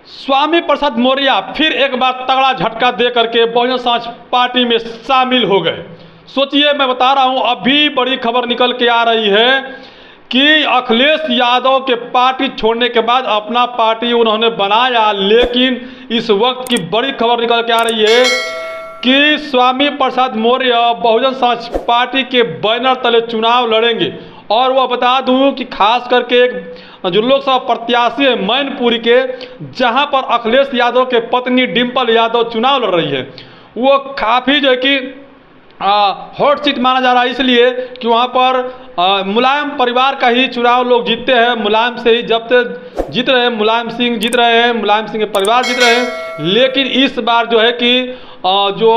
स्वामी प्रसाद मौर्य फिर एक बार तगड़ा झटका दे करके बहुजन समाज पार्टी में शामिल हो गए। सोचिए, मैं बता रहा हूं, अभी बड़ी खबर निकल के आ रही है कि अखिलेश यादव के पार्टी छोड़ने के बाद अपना पार्टी उन्होंने बनाया, लेकिन इस वक्त की बड़ी खबर निकल के आ रही है कि स्वामी प्रसाद मौर्य बहुजन समाज पार्टी के बैनर तले चुनाव लड़ेंगे। और वह बता दूं कि खास करके एक जो लोकसभा प्रत्याशी है मैनपुरी के, जहां पर अखिलेश यादव के पत्नी डिंपल यादव चुनाव लड़ रही है, वो काफ़ी जो है कि हॉट सीट माना जा रहा है, इसलिए कि वहाँ पर मुलायम परिवार का ही चुनाव लोग जीतते हैं। मुलायम से ही जब तक जीत रहे हैं, मुलायम सिंह जीत रहे हैं, मुलायम सिंह के परिवार जीत रहे हैं। लेकिन इस बार जो है कि जो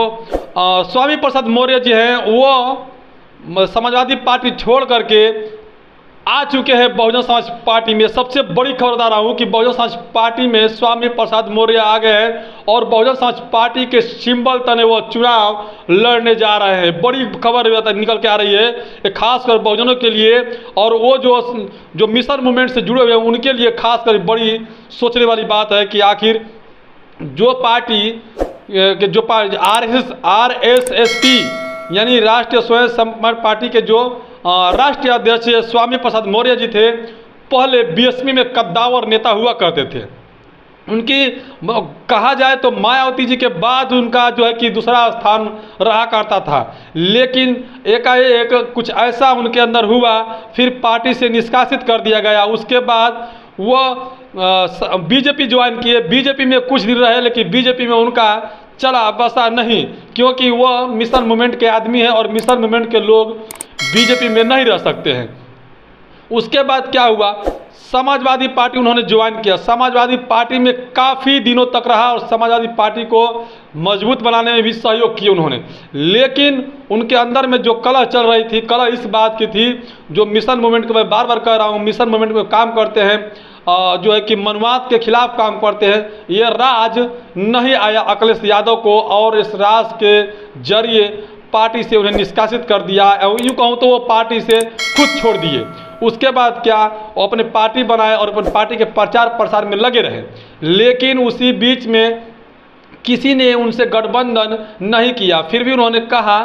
स्वामी प्रसाद मौर्य जी हैं वो समाजवादी पार्टी छोड़ करके आ चुके हैं बहुजन समाज पार्टी में। सबसे बड़ी खबर बता रहा हूँ कि बहुजन समाज पार्टी में स्वामी प्रसाद मौर्य आ गए हैं और बहुजन समाज पार्टी के सिंबल तने वो चुनाव लड़ने जा रहे हैं। बड़ी खबर निकल के आ रही है, खासकर बहुजनों के लिए, और वो जो मिशन मूवमेंट से जुड़े हुए हैं उनके लिए खासकर बड़ी सोचने वाली बात है कि आखिर जो पार्टी जो RSSP यानी राष्ट्रीय स्वयं समर्थ पार्टी के जो राष्ट्रीय अध्यक्ष स्वामी प्रसाद मौर्य जी थे, पहले बीएसपी में कद्दावर नेता हुआ करते थे। उनकी कहा जाए तो मायावती जी के बाद उनका जो है कि दूसरा स्थान रहा करता था, लेकिन एकाएक कुछ ऐसा उनके अंदर हुआ, फिर पार्टी से निष्कासित कर दिया गया। उसके बाद वह बीजेपी ज्वाइन किए। बीजेपी में कुछ दिन रहे, लेकिन बीजेपी में उनका चला बसा नहीं, क्योंकि वह मिशन मूवमेंट के आदमी हैं और मिशन मूवमेंट के लोग बीजेपी में नहीं रह सकते हैं। उसके बाद क्या हुआ, समाजवादी पार्टी उन्होंने ज्वाइन किया। समाजवादी पार्टी में काफ़ी दिनों तक रहा और समाजवादी पार्टी को मजबूत बनाने में भी सहयोग किया उन्होंने। लेकिन उनके अंदर में जो कलह चल रही थी, कलह इस बात की थी, जो मिशन मूवमेंट को मैं बार बार कह रहा हूँ, मिशन मूवमेंट में काम करते हैं, जो है कि मनवाद के खिलाफ काम करते हैं, ये राज नहीं आया अखिलेश यादव को, और इस राज के जरिए पार्टी से उन्हें निष्कासित कर दिया। यूँ कहूँ तो वो पार्टी से खुद छोड़ दिए। उसके बाद क्या, वो अपने पार्टी बनाए और अपनी पार्टी के प्रचार प्रसार में लगे रहे। लेकिन उसी बीच में किसी ने उनसे गठबंधन नहीं किया। फिर भी उन्होंने कहा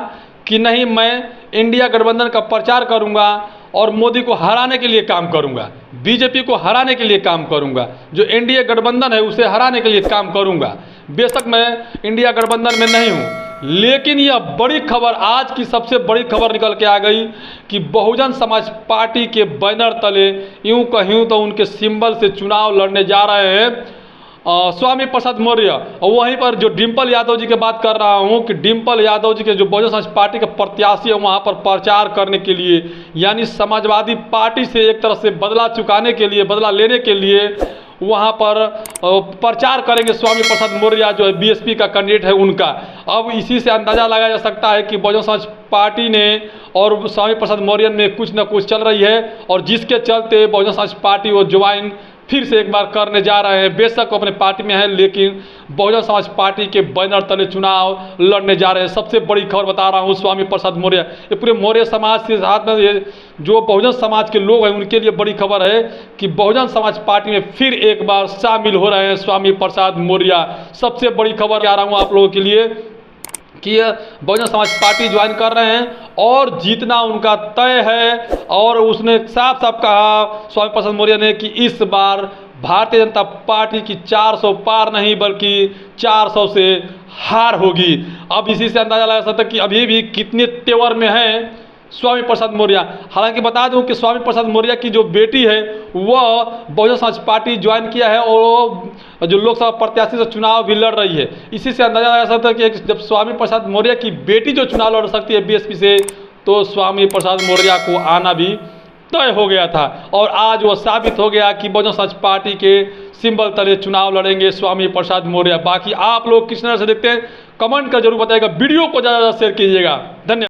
कि नहीं, मैं इंडिया गठबंधन का प्रचार करूंगा और मोदी को हराने के लिए काम करूंगा, बीजेपी को हराने के लिए काम करूंगा, जो एनडीए गठबंधन है उसे हराने के लिए काम करूंगा। बेशक मैं इंडिया गठबंधन में नहीं हूं, लेकिन यह बड़ी खबर, आज की सबसे बड़ी खबर निकल के आ गई कि बहुजन समाज पार्टी के बैनर तले, यूं कहूं तो उनके सिंबल से चुनाव लड़ने जा रहे हैं स्वामी प्रसाद मौर्य। और वहीं पर जो डिंपल यादव जी की बात कर रहा हूं कि डिंपल यादव जी के जो बहुजन समाज पार्टी के प्रत्याशी है, वहां पर प्रचार करने के लिए, यानी समाजवादी पार्टी से एक तरह से बदला चुकाने के लिए, बदला लेने के लिए वहां पर प्रचार करेंगे स्वामी प्रसाद मौर्य, जो है बीएसपी का कैंडिडेट है उनका। अब इसी से अंदाज़ा लगाया जा सकता है कि बहुजन समाज पार्टी ने और स्वामी प्रसाद मौर्य में कुछ न कुछ चल रही है, और जिसके चलते बहुजन समाज पार्टी वो ज्वाइन फिर से एक बार करने जा रहे हैं। बेशक अपने पार्टी में है, लेकिन बहुजन समाज पार्टी के बैनर तले चुनाव लड़ने जा रहे हैं। सबसे बड़ी खबर बता रहा हूं स्वामी प्रसाद मौर्य, ये पूरे मौर्य समाज के साथ में ये जो बहुजन समाज के लोग हैं उनके लिए बड़ी खबर है कि बहुजन समाज पार्टी में फिर एक बार शामिल हो रहे हैं स्वामी प्रसाद मौर्य। सबसे बड़ी खबर आ रहा हूँ आप लोगों के लिए कि बहुजन समाज पार्टी ज्वाइन कर रहे हैं और जीतना उनका तय है। और उसने साफ साफ कहा स्वामी प्रसाद मौर्य ने कि इस बार भारतीय जनता पार्टी की 400 पार नहीं बल्कि 400 से हार होगी। अब इसी से अंदाजा लगा सकता है कि अभी भी कितने तेवर में हैं स्वामी प्रसाद मौर्य। हालांकि बता दूं कि स्वामी प्रसाद मौर्य की जो बेटी है वह बहुजन समाज पार्टी ज्वाइन किया है और जो लोकसभा प्रत्याशी से चुनाव भी लड़ रही है। इसी से अंदाजा लगा सकता है कि जब स्वामी प्रसाद मौर्य की बेटी जो चुनाव लड़ सकती है बीएसपी से, तो स्वामी प्रसाद मौर्य को आना भी तय हो गया था। और आज वो साबित हो गया कि बहुजन समाज पार्टी के सिंबल तले चुनाव लड़ेंगे स्वामी प्रसाद मौर्य। बाकी आप लोग किस तरह से देखते हैं कमेंट कर जरूर बताइएगा। वीडियो को ज़्यादा से ज़्यादा शेयर कीजिएगा। धन्यवाद।